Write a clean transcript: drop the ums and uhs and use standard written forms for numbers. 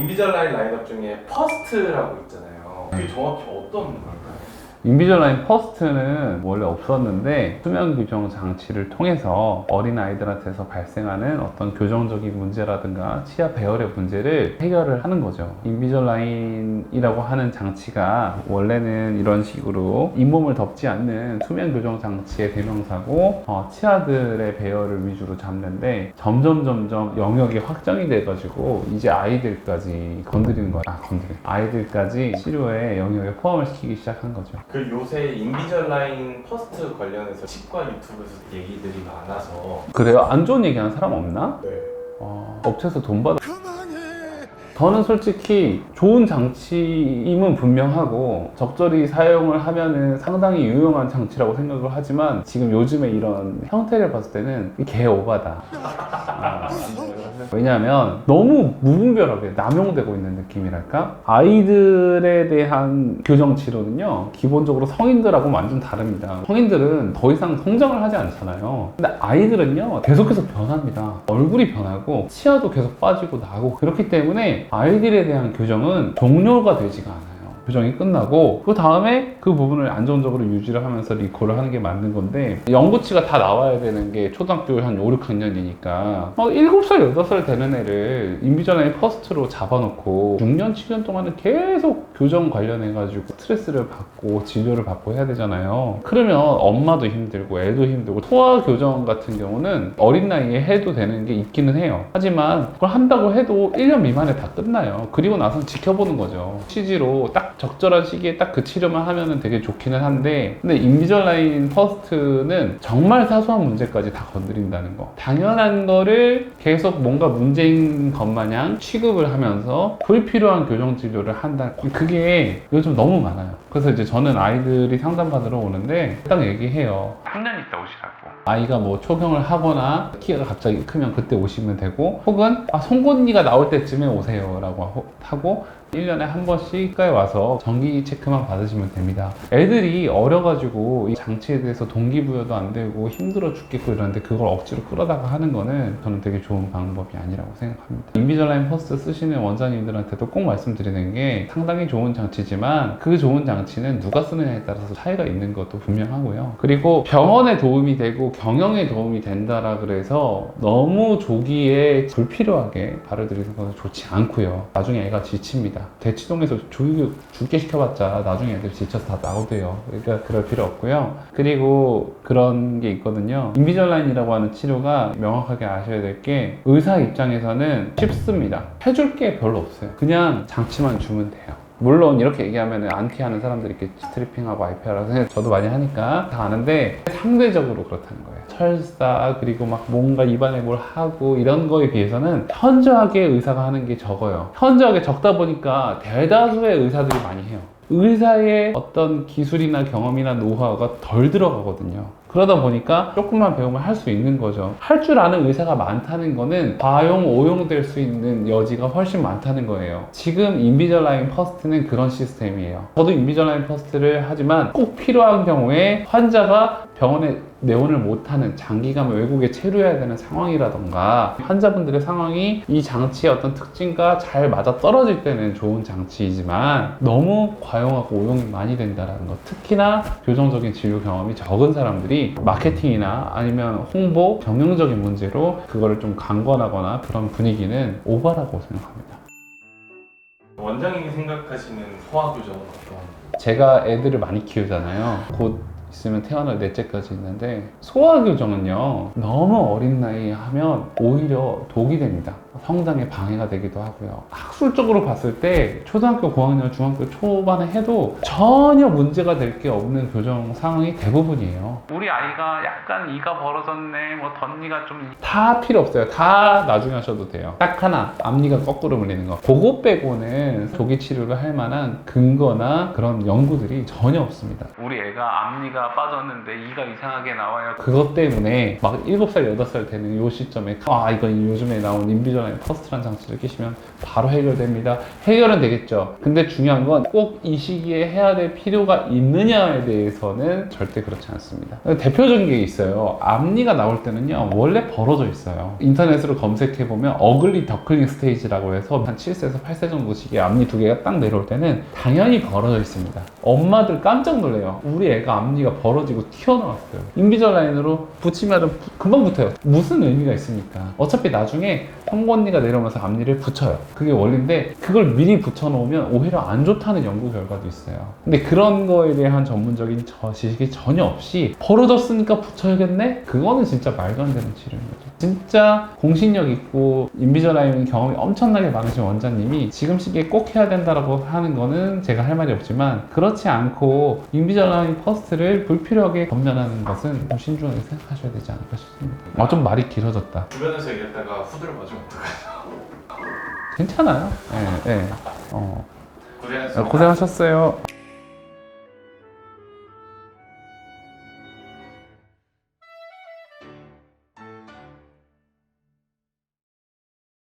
인비절라인 라인업 중에 퍼스트라고 있잖아요. 그게 정확히 어떤 걸까요? 인비절라인 퍼스트는 원래 없었는데 수면 교정 장치를 통해서 어린아이들한테서 발생하는 어떤 교정적인 문제라든가 치아 배열의 문제를 해결을 하는 거죠. 인비절라인이라고 하는 장치가 원래는 이런 식으로 잇몸을 덮지 않는 수면 교정 장치의 대명사고 치아들의 배열을 위주로 잡는데 점점 영역이 확장이 돼가지고 이제 아이들까지 건드리는 거야. 아이들까지 치료의 영역에 포함을 시키기 시작한 거죠. 그 요새 인비절라인 퍼스트 관련해서 치과 유튜브에서 얘기들이 많아서. 그래요? 안 좋은 얘기하는 사람 없나? 네. 업체에서 돈 받아. 저는 솔직히 좋은 장치임은 분명하고 적절히 사용을 하면은 상당히 유용한 장치라고 생각을 하지만 지금 요즘에 이런 형태를 봤을 때는 개 오바다. 왜냐하면 너무 무분별하게 남용되고 있는 느낌이랄까? 아이들에 대한 교정 치료는요 기본적으로 성인들하고 완전 다릅니다. 성인들은 더 이상 성장을 하지 않잖아요. 근데 아이들은요 계속해서 변합니다. 얼굴이 변하고 치아도 계속 빠지고 나고 그렇기 때문에 아이들에 대한 교정은 종료가 되지가 않아요. 교정이 끝나고 그 다음에 그 부분을 안정적으로 유지를 하면서 리콜을 하는 게 맞는 건데 연구치가 다 나와야 되는 게 초등학교 한 5, 6학년이니까 7살, 8살 되는 애를 인비절라인 퍼스트로 잡아놓고 6년, 7년 동안은 계속 교정 관련해가지고 스트레스를 받고 진료를 받고 해야 되잖아요. 그러면 엄마도 힘들고 애도 힘들고 소아 교정 같은 경우는 어린 나이에 해도 되는 게 있기는 해요. 하지만 그걸 한다고 해도 1년 미만에 다 끝나요. 그리고 나서 지켜보는 거죠. CG로 딱 적절한 시기에 딱 그 치료만 하면은 되게 좋기는 한데 근데 인비절라인 퍼스트는 정말 사소한 문제까지 다 건드린다는 거. 당연한 거를 계속 뭔가 문제인 것 마냥 취급을 하면서 불필요한 교정 치료를 한다. 그게 요즘 너무 많아요. 그래서 이제 저는 아이들이 상담받으러 오는데 딱 얘기해요. 3년 있다 오시라고. 아이가 뭐 초경을 하거나 키가 갑자기 크면 그때 오시면 되고 혹은 송곳니가 나올 때쯤에 오세요 라고 하고 1년에 한 번씩 치과에 와서 정기 체크만 받으시면 됩니다. 애들이 어려가지고 이 장치에 대해서 동기부여도 안 되고 힘들어 죽겠고 이러는데 그걸 억지로 끌어다가 하는 거는 저는 되게 좋은 방법이 아니라고 생각합니다. 인비절라인 퍼스트 쓰시는 원장님들한테도 꼭 말씀드리는 게 상당히 좋은 장치지만 그 좋은 장치는 누가 쓰느냐에 따라서 차이가 있는 것도 분명하고요. 그리고 병원에 도움이 되고 경영에 도움이 된다라 그래서 너무 조기에 불필요하게 발을 들이는 것은 좋지 않고요. 나중에 애가 지칩니다. 대치동에서 조교육 죽게 시켜봤자 나중에 애들 지쳐서 다 나오대요. 그러니까 그럴 필요 없고요. 그리고 그런 게 있거든요. 인비절라인이라고 하는 치료가 명확하게 아셔야 될 게 의사 입장에서는 쉽습니다. 해줄 게 별로 없어요. 그냥 장치만 주면 돼요. 물론 이렇게 얘기하면 안티하는 사람들이 이렇게 스트리핑하고 IPR하고 저도 많이 하니까 다 아는데 상대적으로 그렇다는 거예요. 설사 그리고 막 뭔가 입안에 뭘 하고 이런 거에 비해서는 현저하게 의사가 하는 게 적어요. 현저하게 적다 보니까 대다수의 의사들이 많이 해요. 의사의 어떤 기술이나 경험이나 노하우가 덜 들어가거든요. 그러다 보니까 조금만 배우면 할 수 있는 거죠. 할 줄 아는 의사가 많다는 거는 과용, 오용될 수 있는 여지가 훨씬 많다는 거예요. 지금 인비절라인 퍼스트는 그런 시스템이에요. 저도 인비절라인 퍼스트를 하지만 꼭 필요한 경우에 환자가 병원에 내원을 못하는 장기간 외국에 체류해야 되는 상황이라던가 환자분들의 상황이 이 장치의 어떤 특징과 잘 맞아 떨어질 때는 좋은 장치이지만 너무 과용하고 오용이 많이 된다는 것, 특히나 교정적인 진료 경험이 적은 사람들이 마케팅이나 아니면 홍보, 경영적인 문제로 그거를 좀 강권하거나 그런 분위기는 오버라고 생각합니다. 원장님이 생각하시는 소아교정은 어떤? 제가 애들을 많이 키우잖아요. 곧 있으면 태어날 넷째까지 있는데 소아교정은요 너무 어린 나이에 하면 오히려 독이 됩니다. 성장에 방해가 되기도 하고요. 학술적으로 봤을 때 초등학교 고학년, 중학교 초반에 해도 전혀 문제가 될 게 없는 교정 상황이 대부분이에요. 우리 아이가 약간 이가 벌어졌네, 뭐 덧니가 좀 다 필요 없어요. 다 나중에 하셔도 돼요. 딱 하나, 앞니가 거꾸로 물리는 거. 그거 빼고는 조기 치료를 할 만한 근거나 그런 연구들이 전혀 없습니다. 우리 애가 앞니가 빠졌는데 이가 이상하게 나와요. 그것 때문에 막 7살, 8살 되는 요 시점에 이거 요즘에 나온 인비절라인 퍼스트라는 장치를 끼시면 바로 해결 해결됩니다. 해결은 되겠죠. 근데 중요한 건 꼭 이 시기에 해야 될 필요가 있느냐에 대해서는 절대 그렇지 않습니다. 대표적인 게 있어요. 앞니가 나올 때는요, 원래 벌어져 있어요. 인터넷으로 검색해보면 어글리 더클링 스테이지라고 해서 한 7세에서 8세 정도 시기에 앞니 두 개가 딱 내려올 때는 당연히 벌어져 있습니다. 엄마들 깜짝 놀래요. 우리 애가 앞니가 벌어지고 튀어나왔어요. 인비절라인으로 붙이면 금방 붙어요. 무슨 의미가 있습니까? 어차피 나중에 턱먼니가 내려오면서 앞니를 붙여요. 그게 원리인데 그걸 미리 붙여놓으면 오히려 안 좋다는 연구 결과도 있어요. 근데 그런 거에 대한 전문적인 지식이 전혀 없이 벌어졌으니까 붙여야겠네? 그거는 진짜 말도 안 되는 치료인 거죠. 진짜 공신력 있고 인비절라인 경험이 엄청나게 많으신 원장님이 지금 시기에 꼭 해야 된다고 하는 거는 제가 할 말이 없지만, 그렇지 않고 인비절라인 퍼스트를 불필요하게 검열하는 것은 좀 신중하게 생각하셔야 되지 않을까 싶습니다. 좀 말이 길어졌다. 주변에서 얘기했다가 후드를 맞으면 어떡하죠? 괜찮아요. 고생하셨습니다. 고생하셨어요.